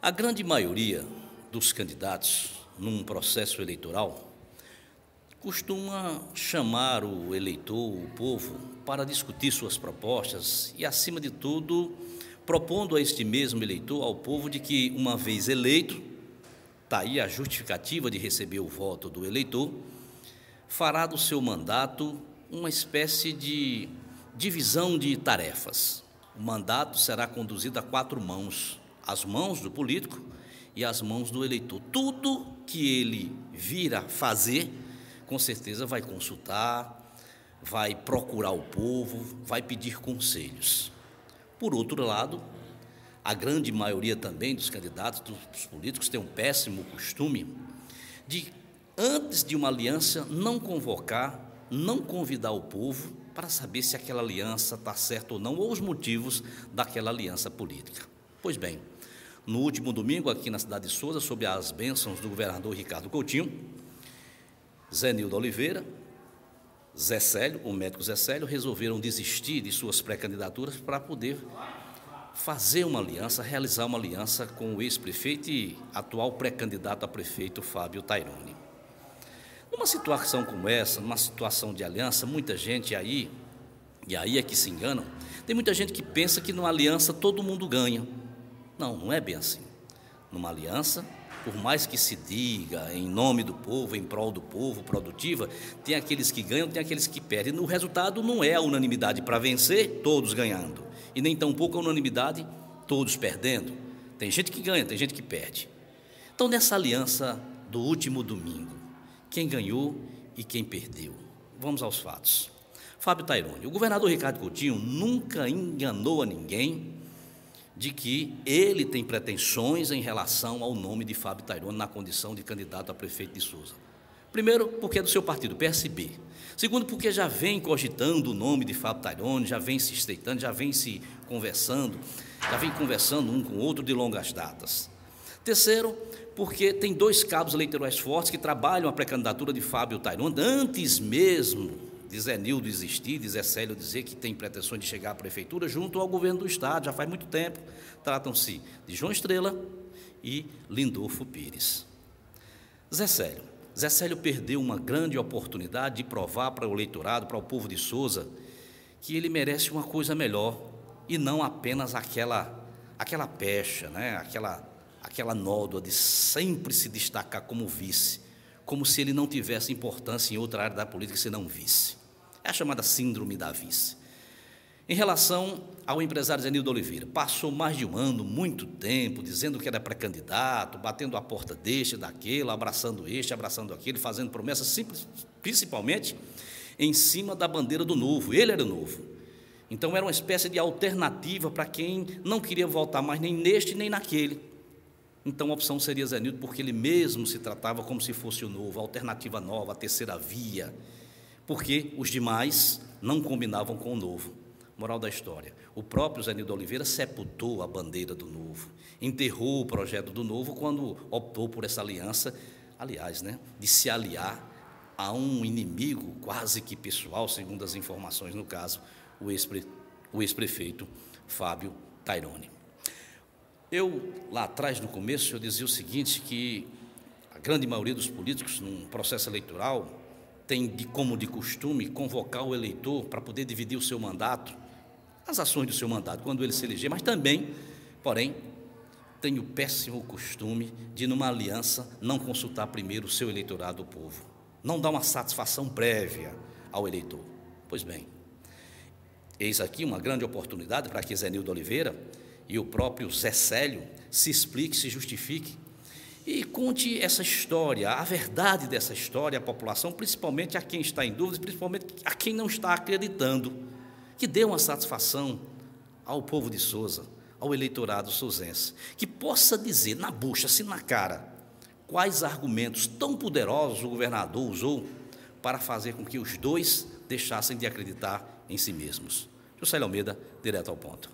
A grande maioria dos candidatos num processo eleitoral costuma chamar o eleitor, o povo, para discutir suas propostas e, acima de tudo, propondo a este mesmo eleitor, ao povo, de que, uma vez eleito, está aí a justificativa de receber o voto do eleitor, fará do seu mandato uma espécie de divisão de tarefas. O mandato será conduzido a 4 mãos: as mãos do político e as mãos do eleitor. Tudo que ele vir a fazer, com certeza vai consultar, vai procurar o povo, vai pedir conselhos. Por outro lado, a grande maioria também dos candidatos, dos políticos, tem um péssimo costume de, antes de uma aliança, não convocar, não convidar o povo para saber se aquela aliança está certa ou não, ou os motivos daquela aliança política. Pois bem, no último domingo, aqui na cidade de Souza, sob as bênçãos do governador Ricardo Coutinho, Zenildo Oliveira, Zé Célio, o médico Zé Célio, resolveram desistir de suas pré-candidaturas para poder fazer uma aliança, realizar uma aliança com o ex-prefeito e atual pré-candidato a prefeito Fábio Taironi. Numa situação como essa, numa situação de aliança, muita gente aí, e aí é que se enganam, tem muita gente que pensa que numa aliança todo mundo ganha. Não, não é bem assim. Numa aliança, por mais que se diga em nome do povo, em prol do povo, produtiva, tem aqueles que ganham, tem aqueles que perdem. No resultado não é a unanimidade para vencer, todos ganhando, e nem tampouco a unanimidade, todos perdendo. Tem gente que ganha, tem gente que perde. Então, nessa aliança do último domingo, quem ganhou e quem perdeu? Vamos aos fatos. Fábio Taironi, o governador Ricardo Coutinho nunca enganou a ninguém de que ele tem pretensões em relação ao nome de Fábio Taironi na condição de candidato a prefeito de Souza. Primeiro, porque é do seu partido, PSB. Segundo, porque já vem cogitando o nome de Fábio Taironi, já vem se estreitando, já vem se conversando, já vem conversando um com o outro de longas datas. Terceiro, porque tem 2 cabos eleitorais fortes que trabalham a pré-candidatura de Fábio Taironi antes mesmo de Zenildo existir, de Zé Célio dizer que tem pretensões de chegar à prefeitura junto ao governo do estado, já faz muito tempo. Tratam-se de João Estrela e Lindolfo Pires. Zé Célio perdeu uma grande oportunidade de provar para o eleitorado, para o povo de Souza, que ele merece uma coisa melhor e não apenas aquela pecha, né? aquela nódoa de sempre se destacar como vice, como se ele não tivesse importância em outra área da política senão vice. É a chamada síndrome da vice. Em relação ao empresário Zenildo Oliveira, passou mais de um ano, muito tempo, dizendo que era pré-candidato, batendo a porta deste, daquele, abraçando este, abraçando aquele, fazendo promessas, principalmente em cima da bandeira do Novo. Ele era o Novo. Então, era uma espécie de alternativa para quem não queria votar mais nem neste nem naquele. Então, a opção seria Zenildo, porque ele mesmo se tratava como se fosse o Novo, a alternativa nova, a terceira via, porque os demais não combinavam com o Novo. Moral da história, o próprio Zenildo Oliveira sepultou a bandeira do Novo, enterrou o projeto do Novo quando optou por essa aliança, aliás, de se aliar a um inimigo quase que pessoal, segundo as informações, no caso, o ex-prefeito Fábio Taironi. Eu, lá atrás, no começo, eu dizia o seguinte, que a grande maioria dos políticos, num processo eleitoral, tem como de costume convocar o eleitor para poder dividir o seu mandato, as ações do seu mandato, quando ele se eleger, mas também, porém, tem o péssimo costume de, numa aliança, não consultar primeiro o seu eleitorado, o povo, não dar uma satisfação prévia ao eleitor. Pois bem, eis aqui uma grande oportunidade para que Zenildo Oliveira e o próprio Zé Célio se explique, se justifique e conte essa história, a verdade dessa história à população, principalmente a quem está em dúvida, principalmente a quem não está acreditando, que dê uma satisfação ao povo de Souza, ao eleitorado souzense, que possa dizer na bucha, assim na cara, quais argumentos tão poderosos o governador usou para fazer com que os dois deixassem de acreditar em si mesmos. Juscelio Almeida, direto ao ponto.